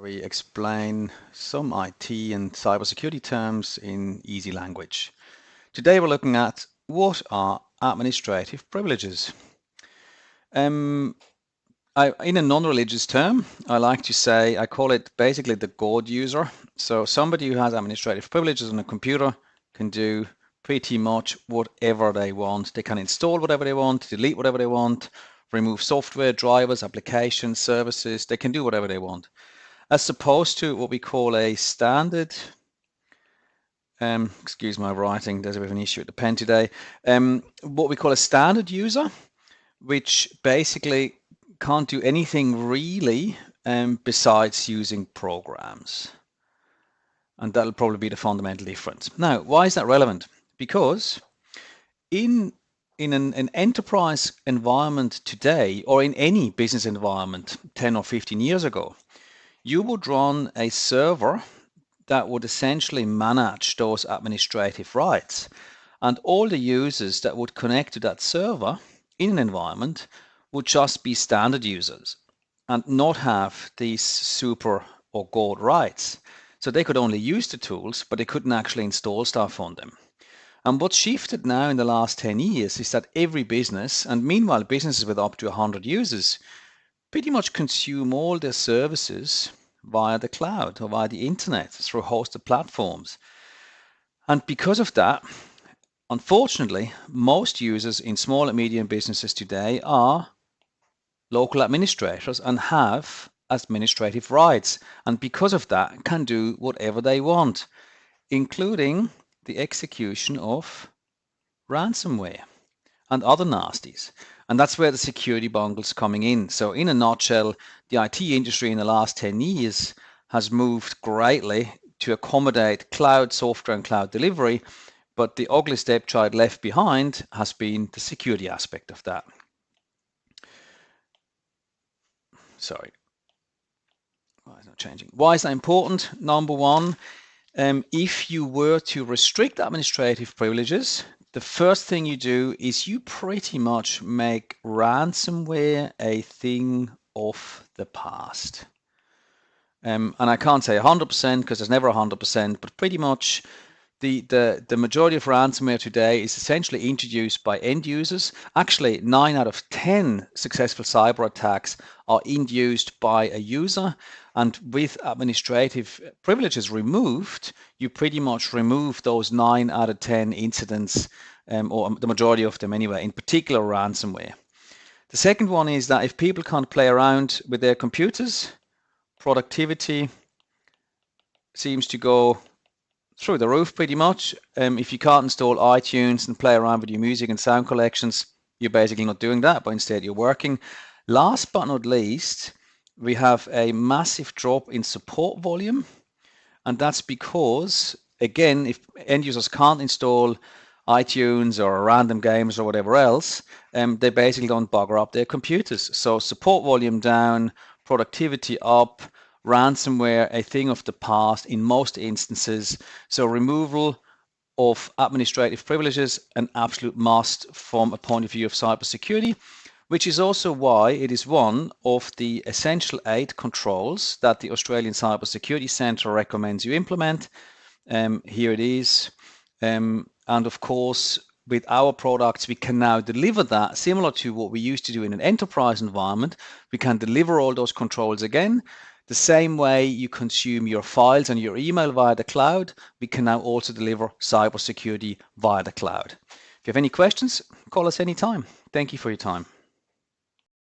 We explain some IT and cybersecurity terms in easy language. Today we're looking at what are administrative privileges. In a non-religious term, I like to say, I call it basically the God user. So somebody who has administrative privileges on a computer can do pretty much whatever they want. They can install whatever they want, delete whatever they want, remove software, drivers, applications, services. They can do whatever they want. As opposed to what we call a standard, excuse my writing, there's a bit of an issue with the pen today, what we call a standard user, which basically can't do anything really besides using programs. And that'll probably be the fundamental difference. Now, why is that relevant? Because in an enterprise environment today, or in any business environment 10 or 15 years ago, you would run a server that would essentially manage those administrative rights. And all the users that would connect to that server in an environment would just be standard users and not have these super or gold rights. So they could only use the tools, but they couldn't actually install stuff on them. And what's shifted now in the last 10 years is that every business, and meanwhile businesses with up to 100 users, pretty much consume all their services via the cloud or via the internet through hosted platforms. And because of that, unfortunately, most users in small and medium businesses today are local administrators and have administrative rights. And because of that, can do whatever they want, including the execution of ransomware and other nasties. And that's where the security bungle's coming in. So in a nutshell, the IT industry in the last 10 years has moved greatly to accommodate cloud software and cloud delivery, but the ugly stepchild left behind has been the security aspect of that. Sorry. Why is that changing? Why is that important? Number one, if you were to restrict administrative privileges, the first thing you do is you pretty much make ransomware a thing of the past. And I can't say 100% because there's never 100%, but pretty much the majority of ransomware today is essentially introduced by end users. Actually, 9 out of 10 successful cyber attacks are induced by a user. And with administrative privileges removed, you pretty much remove those 9 out of 10 incidents, or the majority of them anyway, in particular ransomware. The second one is that if people can't play around with their computers, productivity seems to go through the roof pretty much. If you can't install iTunes and play around with your music and sound collections, you're basically not doing that, but instead you're working. Last but not least, we have a massive drop in support volume, and that's because, again, if end users can't install iTunes or random games or whatever else, they basically don't bugger up their computers. So support volume down, productivity up, ransomware a thing of the past in most instances. So removal of administrative privileges, an absolute must from a point of view of cybersecurity, which is also why it is one of the essential 8 controls that the Australian Cybersecurity Centre recommends you implement. Here it is. And of course, with our products, we can now deliver that similar to what we used to do in an enterprise environment. We can deliver all those controls again. The same way you consume your files and your email via the cloud, we can now also deliver cybersecurity via the cloud. If you have any questions, call us anytime. Thank you for your time.